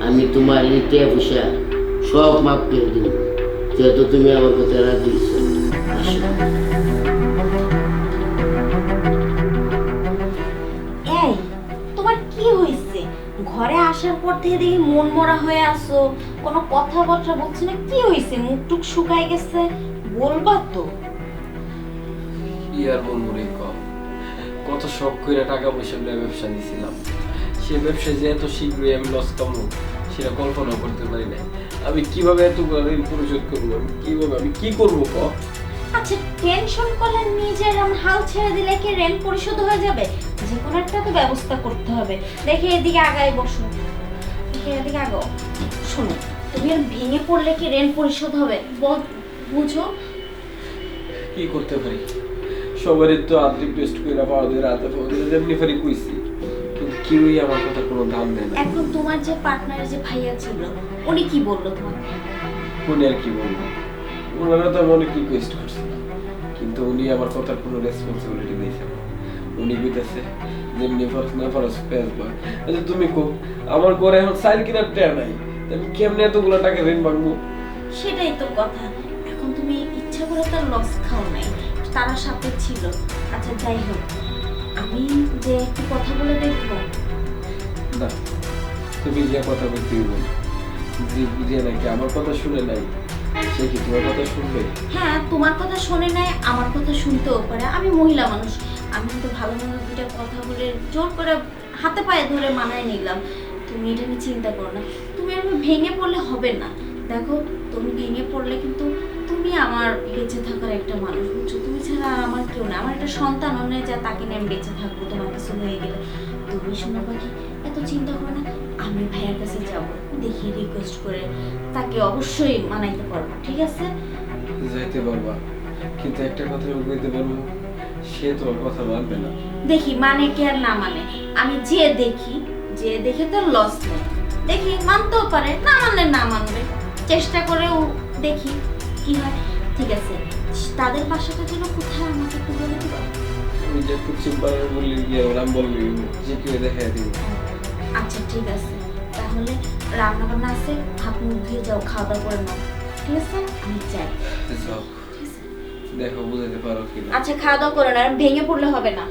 আমি তোমার এই টিয়া পয়সা সব মাফ করে দিব, যেহেতু তুমি আমার কথা রাজি হইছো। আসো। এই তোমার কি হয়েছে? ঘরে আসার পর থেকে দেখি মন মরা হয়ে আসো, কোনো কথাবার্তা বলছো না, কি হয়েছে? মুখ টুক শুকায় গেছে, বলবা তো। কি আর বলবো রে, কত শখ করে টাকা পয়সা করে ব্যবসা দিয়েছিলাম, সে ব্যবসায় যে এত শীঘ্রই আমি লস কামবো সেটা কল্পনা করতে পারি না। আমি কিভাবে এতগুলো ঋণ পরিশোধ করবো, আমি কি করবো ক? আচ্ছা, টেনশন করলে নিজের হাল ছেড়ে দিলে কি ঋণ পরিশোধ হয়ে যাবে? যে কোনো একটা তো ব্যবস্থা করতে হবে। দেখে এদিকে আগায় বসো, দেখে এদিকে আগাও। শোনো, তুমি আর ভেঙে পড়লে কি ঋণ পরিশোধ হবে? বুঝো। কি করতে পারি? সবারই তো আদ রিকোয়েস্ট করে পাওয়া যায়, রাতে পাওয়া যায়, যেমনি পারি কইছি, কিন্তু কেউই আমার কথা কোনো দাম দেয় না। এখন তোমার যে পার্টনার যে ভাইয়া ছিল, উনি কি বললো তোমাকে? উনি আর কি বলবো, ওনারা তো আমি অনেক রিকোয়েস্ট করছি, কিন্তু উনি আমার কথার কোনো রেসপন্সিবিলিটি দিয়েছে না। উনি কইতেছে যেমনি ফরস না ফরস পেজ বয়। আচ্ছা তুমি কো, আমার ঘরে এখন সাইল কিনার টাকা নাই, আমি কেমনে এতগুলো টাকা ঋণ ভাঙবো? সেটাই তো কথা। এখন তুমি ইচ্ছা করে তার লস খাও নাই, তারা সাথে ছিল। আচ্ছা যাই হোক, আমি যে একটু কথা বলে দেখবো। না, তুমি যে কথা বলতে বল, যে নাকি আমার কথা শুনে নাই, সে কি তোমার কথা শুনবে? হ্যাঁ, তোমার কথা শোনে নাই, আমার কথা শুনতেও পারে। আমি মহিলা মানুষ, আমি তো ভালো মন্দ দুইটা কথা বলে জোর করে হাতে পায়ে ধরে মানায় নিলাম। তুমি এটা নিয়ে চিন্তা করো না। তুমি আমি ভেঙে পড়লে হবে না। দেখো, তুমি ভেঙে পড়লে কিন্তু তুমি আমার বেঁচে থাকার একটা মানুষ, বুঝছো? তুমি ছাড়া আর আমার কেউ না। আমার একটা সন্তানও নেই যা তাকে নিয়ে আমি বেঁচে থাকবো তোমার কিছু হয়ে গেলে। তুমি শোনো পাখি, এত চিন্তা করো না। আমি ভাইয়ের কাছে যাব, দেখি রিকোয়েস্ট করে তাকে অবশ্যই মানাইতে পারবো, ঠিক আছে? যাইতে পারবা, কিন্তু একটা কথা আমি কইতে পারবো, সে তোমার কথা মানবে না। দেখি মানে কি আর না মানে, আমি যে দেখি, যে দেখে তো লস নেই। দেখি মানতেও পারে, না মানলে না মানবে, চেষ্টা করেও দেখি কি হয়। ঠিক আছে, তাদের বাসাটা যেন কোথায় আমাকে একটু বলে দিবা। আমি যে একটু চিম্পার বললি গিয়ে ওরা বলবি যে কেউ দেখাই দিব। আচ্ছা ঠিক আছে, তাহলে রান্না বান্না আছে, হাত মুখ ধুয়ে যাও, খাওয়া দাওয়া করে নাও, ঠিক আছে? আমি যাই। যাও, দেখো বুঝাতে পারো কিনা। আচ্ছা, খাওয়া দাওয়া করে না, ভেঙে পড়লে হবে না।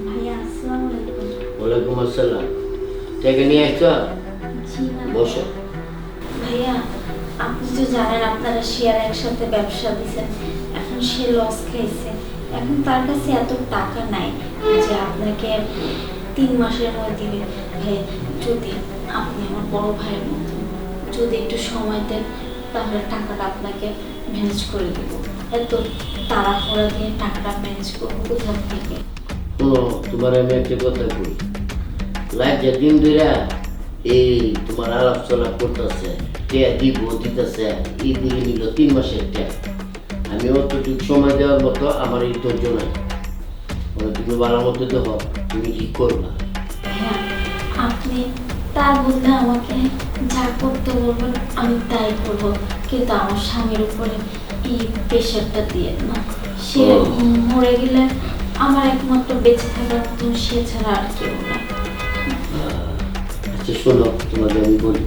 ভাইয়া আসসালামু আলাইকুম। ওয়ালাইকুম আসসালাম। টাকা নিয়ে আসছো? জি না বসো। ভাইয়া, আপনি তো জানেন আপনারা শেয়ার একসাথে ব্যবসা দিচ্ছেন, এখন সে লস খাইছে। এখন তার কাছে এত টাকা নাই যে আপনাকে 3 মাসের মধ্যে দিবে। ভাই, যদি আপনি আমার বড় ভাইয়ের মতো যদি একটু সময় দেন, তাহলে টাকাটা আপনাকে ম্যানেজ করে দেবো। এত তাড়াহুড়া দিয়ে টাকাটা ম্যানেজ করবো কোথা থেকে? শোনো, তোমার আমি একটা কথা কই, লাইফে দিন ধরে এই তোমার আলাপ চলাপ করতেছে, টিয়া দিব দিতেছে, এই দিকে নিল 3 মাসের টিয়া। আমি অতটুকু সময় দেওয়ার মতো আমার এই ধৈর্য নাই। তুমি ভালো মতো দেখো তুমি কি করবা। হ্যাঁ, আপনি তার মধ্যে আমাকে যা করতে বলবেন আমি তাই করবো, কিন্তু আমার স্বামীর উপরে এই প্রেশারটা দিয়ে না। সে মরে গেলে আমার একমাত্র বেঁচে থাকার মতন সে ছাড়া আর কেউ না। আচ্ছা শোনো, তোমাকে আমি বলি,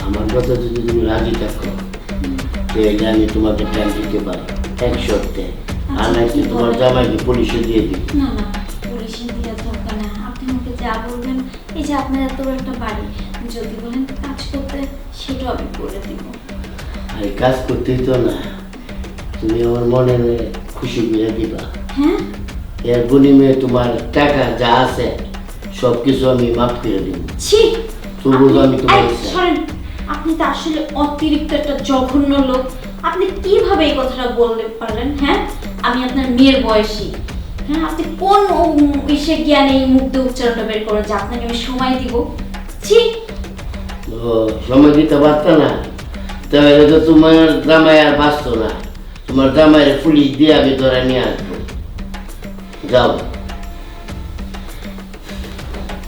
আমার কথা যদি তুমি রাজি থাকো তাহলে আমি তোমাকে টাইম দিতে পারি 1 সপ্তাহে, আর নাকি তোমার জামাইকে পুলিশে দিয়ে দিই। না না, পুলিশে দিয়ে দরকার না। আপনি আমাকে যা বলবেন, এই যে আপনার এত বড় একটা বাড়ি, যদি বলেন কাজ করতে সেটাও আমি করে দিব। আর এই কাজ করতেই তো না, তুমি আমার মনে খুশি করে দিবা। হ্যাঁ, এর বিনিময়ে তোমার টাকা যা আছে সব কিছু আমি মাফ করে দিব। ছি, তবু আমি তোমার এই, সরেন। আপনি তো আসলে অতিরিক্ত একটা জঘন্য লোক। আপনি কিভাবে এই কথাটা বলতে পারলেন? হ্যাঁ, আমি আপনার মেয়ের বয়সী। হ্যাঁ, আপনি কোন ইসে জ্ঞানে এই মুখ দিয়ে উচ্চারণটা বের করেন যে আপনাকে আমি সময় দিব? ছি। ও, সময় দিতে পারতো না, তাহলে তো তোমার জামাই আর বাঁচতো না। তোমার জামাইয়ের পুলিশ দিয়ে আমি ধরে নিয়ে আসবো। যাও।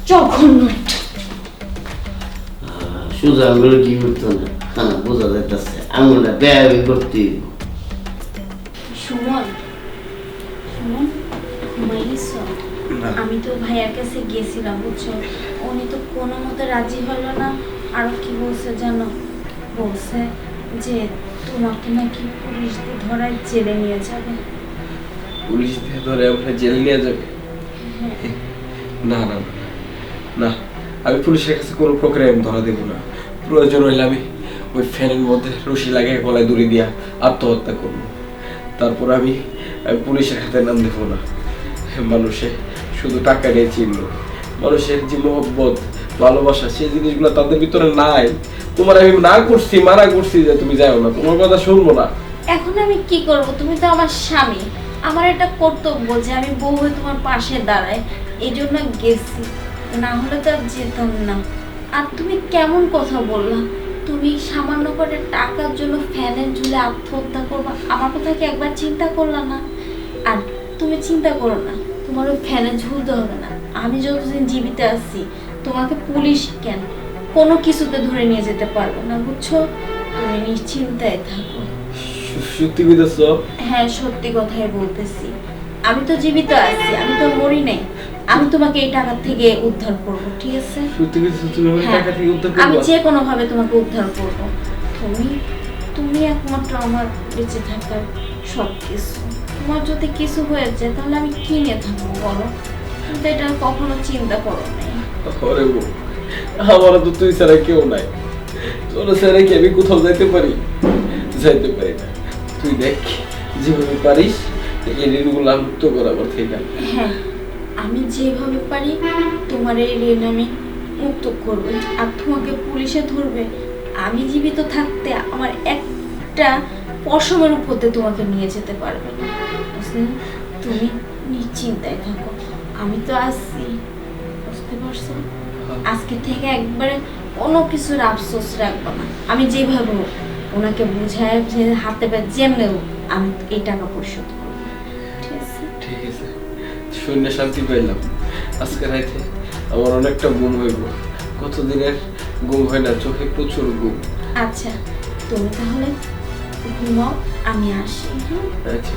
জঘন্য একটা। শুধু আঙুলে কি করতো না, হ্যাঁ বোঝা যাইতেছে আঙুলটা ব্যয় করতে হইব। সুমন, সুমন, ঘুমাই গেছো? আমি তো ভাইয়ার কাছে গেছিলাম, বুঝছো? উনি তো কোনো মতে রাজি হলো না। আর কি বলছে জানো, বলছে যে তোমাকে নাকি পুলিশ দিয়ে ধরায় জেলে নিয়ে যাবে। পুলিশ দিয়ে ধরে আমরা জেল নিয়ে যাবে? হ্যাঁ। না না না, না, আমি পুলিশের কাছে কোনো প্রকারে আমি ধরা দেবো না। প্রয়োজন হইলে আমি ওই ফ্যানের মধ্যে রশি লাগিয়ে গলায় দড়ি দিয়া আত্মহত্যা করবো। তারপর আমি পুলিশের হাতে নাম দেবো না। মানুষে শুধু টাকা নিয়ে চিনল, মানুষের যে মহব্বত ভালোবাসা সেই জিনিসগুলো তাদের ভিতরে নাই। তোমার আমি না করছি, মানা করছি যে তুমি যাও না, তোমার কথা শুনবো না। এখন আমি কি করব? তুমি তো আমার স্বামী, আমার একটা কর্তব্য যে আমি বউ হয়ে তোমার পাশে দাঁড়াই, এই জন্য গেছি, না হলে তো আর যেতাম না। আর তুমি কেমন কথা বললা? তুমি সামান্য করে টাকার জন্য ফ্যানের ঝুলে আত্মহত্যা করবা, আমার কথা কি একবার চিন্তা করলা না? আর তুমি চিন্তা করো না, তোমার ওই ফ্যানে ঝুলতে হবে না। আমি যতদিন জীবিত আছি তোমাকে পুলিশ কেন কোনো কিছুতে ধরে নিয়ে যেতে পারবে না, বুঝছো? তুমি নিশ্চিন্তায় থাকো। সত্যি কইতেছ? হ্যাঁ, সত্যি কথাই বলতেছি। আমি তো জীবিত আছি, আমি তো মরি নাই। আমি তোমাকে এই টাকা থেকে উদ্ধার করব, ঠিক আছে? সত্যি কইতেছ? তুমি আমার হ্যাঁ, টাকা থেকে উদ্ধার আমি করবা? যে কোনো ভাবে তোমাকে উদ্ধার করব। তুমি তুমি একমাত্র আমার বেঁচে থাকার সব কিছু। তোমার যদি কিছু হয়ে যায় তাহলে আমি কি নিয়ে থাকবো বলো? তুমি তো এটা কখনো চিন্তা করো নাই। আরে বউ, আমার তো তুই ছাড়া কেউ নাই। তোর ছাড়া কি আমি কোথাও যাইতে পারি? যাইতে পারি না। তুই দেখ যেভাবে পারিস এই ঋণগুলো মুক্ত কর আমার থেকে। হ্যাঁ, আমি যেভাবে পারি তোমার এই ঋণ আমি মুক্ত করবে। আর তোমাকে পুলিশে ধরবে, আমি জীবিত থাকতে আমার একটা পশমের উপরে তোমাকে নিয়ে যেতে পারবে না, বুঝলে? তুমি নিশ্চিন্তায় থাকো, আমি তো আছি, বুঝতে পারছো? আজকে থেকে একবারে কোনো কিছুর আফসোস রাখবো না। আমি যেভাবে হোক ওনাকে বুঝায় যে হাতে পায়ে যেমনে হোক আমি এই টাকা পরিশোধ করবো, ঠিক আছে? ঠিক আছে, শূন্য শান্তি পাইলাম। আজকে রাইতে আমার অনেকটা ঘুম হইব। কতদিনের ঘুম হয় না, চোখে প্রচুর ঘুম। আচ্ছা, তুমি তাহলে ঘুমাও, আমি আসি। হ্যাঁ, আচ্ছা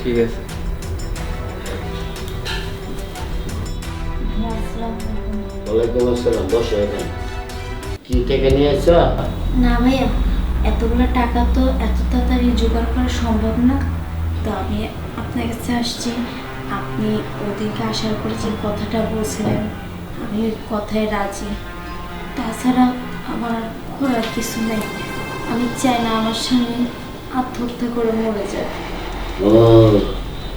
ঠিক আছে। আসসালামু আলাইকুম। ওয়ালাইকুম আসসালাম, বসো এখানে। কি টাকা নিয়ে আসছো? না ভাইয়া, এতগুলো টাকা তো এত তাড়াতাড়ি জোগাড় করা সম্ভব না, তো আমি আপনার কাছে আসছি। আপনি ওদিকে আসার পরে যে কথাটা বলছিলেন আমি ওই কথায় রাজি। তাছাড়া আমার আর করার কিছু নেই। আমি চাই না আমার স্বামী আত্মহত্যা করে মরে যায়। ও,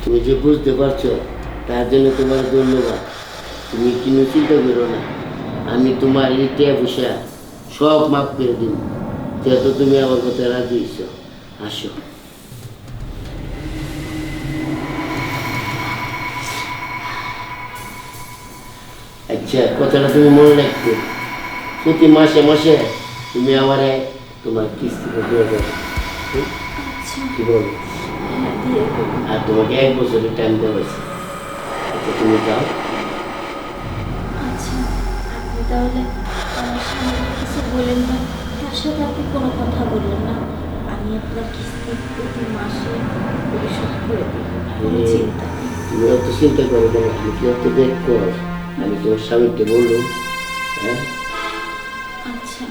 তুমি যে বুঝতে পারছো তার জন্য তোমার ধন্যবাদ। তুমি কিন্তু চিন্তা করো না, আমি তোমার এই পয়সা সব মাফ করে দিব, যেহেতু তুমি আমার কথা রাজি হইছো। আসো। আচ্ছা, কথাটা তুমি মনে রাখবে, প্রতি মাসে মাসে তুমি আমারে তোমার কিস্তিটা দিয়ে দেবে। আচ্ছা, কি বলো? হ্যাঁ, দিয়ে দেবো। আর তোমাকে 1 বছরের টাইম দেওয়া হয়েছে। আচ্ছা, তুমি যাও। আচ্ছা, আপনি তাহলে আমার স্বামীকে কিছু বললেন না, তার সাথে আপনি কোনো কথা বললেন না। আমি আপনার কিস্তি প্রতি মাসে পরিশোধ করে দেব, কোনো চিন্তা নেই। তুমি অত চিন্তা করো কেন? আমি কি অত দেখবো? আমি তোমার স্বামীকে বললাম। হ্যাঁ, আচ্ছা,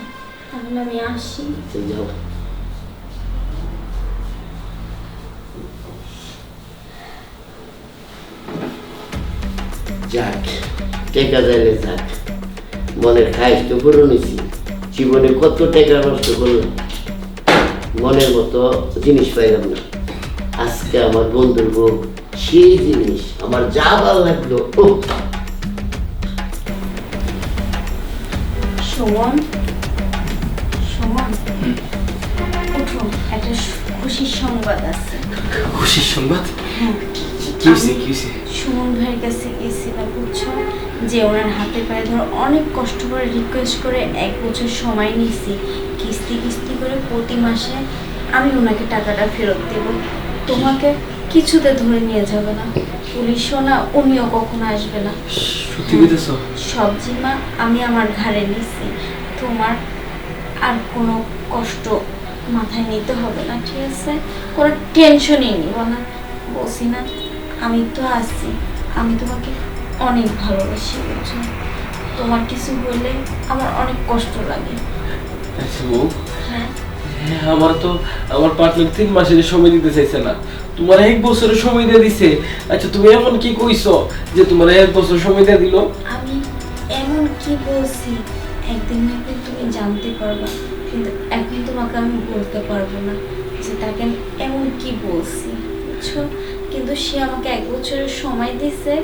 তাহলে আমি আসি। তো যাও। যাক, টেকা যাইলে যাক, মনের খাইশ তো পূরণ হয়েছি। জীবনে কত টাকা নষ্ট করলাম, মনের মতো জিনিস পাইলাম না। আজকে আমার বন্ধুর বউ সেই জিনিস, আমার যা ভালো লাগলো। সুমন, সুমন, উঠুন, একটা খুশির সংবাদ আছে। খুশির সংবাদ? হ্যাঁ, কি হয়েছে, কি হয়েছে? সুমন ভাইয়ের কাছে গেছিলাম, বুঝছো, যে ওনার হাতে পায়ে ধর অনেক কষ্ট করে রিকোয়েস্ট করে 1 বছর সময় নিয়েছি, কিস্তি কিস্তি করে প্রতি মাসে আমি ওনাকে টাকাটা ফেরত দেব। তোমাকে কিছুতে ধরে নিয়ে যাবে না, পুলিশও না, উনিও কখনো আসবে না। সত্যি কইতেছ? সব জিম্মা আমি আমার ঘাড়ে নিছি, তোমার আর কোনো কষ্ট মাথায় নিতে হবে না, ঠিক আছে? কোনো টেনশনই নিব না, বলছি না আমি তো আছি, আমি তোমাকে অনেক ভালোবাসি, বুঝছো? তোমার কিছু হইলে আমার অনেক কষ্ট লাগে। আচ্ছা বউ, হ্যাঁ আমার পার্টনার 3 মাসের সময় দিতে চাইছে না, তোমার 1 বছরের সময় দিয়ে দিছে। আচ্ছা তুমি এমন কি কইছো যে তোমার 1 বছর সময় দিয়ে দিল? আমি এমন কি বলছি একদিন না একদিন তুমি জানতে পারবা, কিন্তু এখন তোমাকে আমি বলতে পারবো না যে তাকে আমি এমন কি বলছি, বুঝছো? কিন্তু সে আমাকে 1 বছরের সময় দিছে,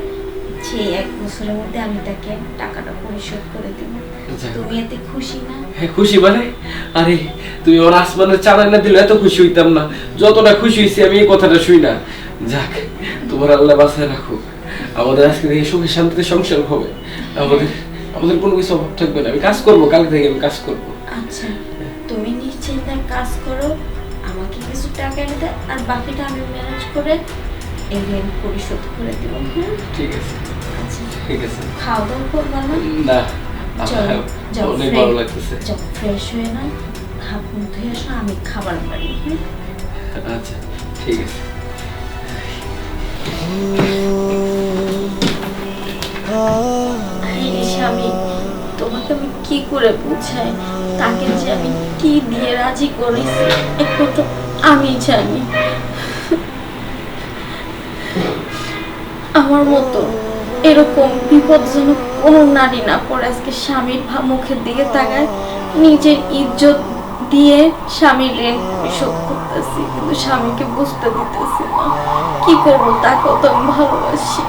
সেই 1 বছরের মধ্যে আমি তাকে টাকাটা পরিশোধ করে দেবো। তুমি এতে খুশি না? হ্যাঁ খুশি মানে, আরে তুমি ওর আসমানের চাঁদা না দিলে এত খুশি হইতাম না, যতটা খুশি হয়েছি আমি এই কথাটা শুই না। যাক, তোমার আল্লাহ বাঁচায় রাখুক, আমাদের আজকে থেকে সুখে শান্তিতে সংসার হবে, আমাদের আমাদের কোনো কিছু অভাব থাকবে না। আমি কাজ করবো, কাল থেকে আমি কাজ করবো। আচ্ছা, তুমি নিশ্চিন্তায় কাজ করো, আমাকে কিছু টাকা এনে দাও, আর বাকিটা আমি ম্যানেজ করে এই ঋণ পরিশোধ করে দেবো। ঠিক আছে, আচ্ছা, ঠিক আছে। খাওয়া দাওয়া করবা না? না, যাও, আমার যাও, অনেক ভালো লাগতেছে। যাও ফ্রেশ হয়ে নাও, হাত মুখ ধুয়ে আসো, আমি খাবার বাড়ি। আচ্ছা ঠিক আছে। স্বামী, তোমাকে আমি কি করে বুঝাই, তাকে যে আমি কি দিয়ে রাজি করেছি একটু তো আমি জানি। আমার মতো এরকম বিপজ্জনক কোনো নারী না পড়ে আজকে স্বামীর মুখের দিকে তাকায়, নিজের ইজ্জত দিয়ে স্বামীর ঋণ পরিশোধ করতেছি, কিন্তু স্বামীকে বুঝতে দিতেছি না। কি করবো, তাকেও তো আমি ভালোবাসি।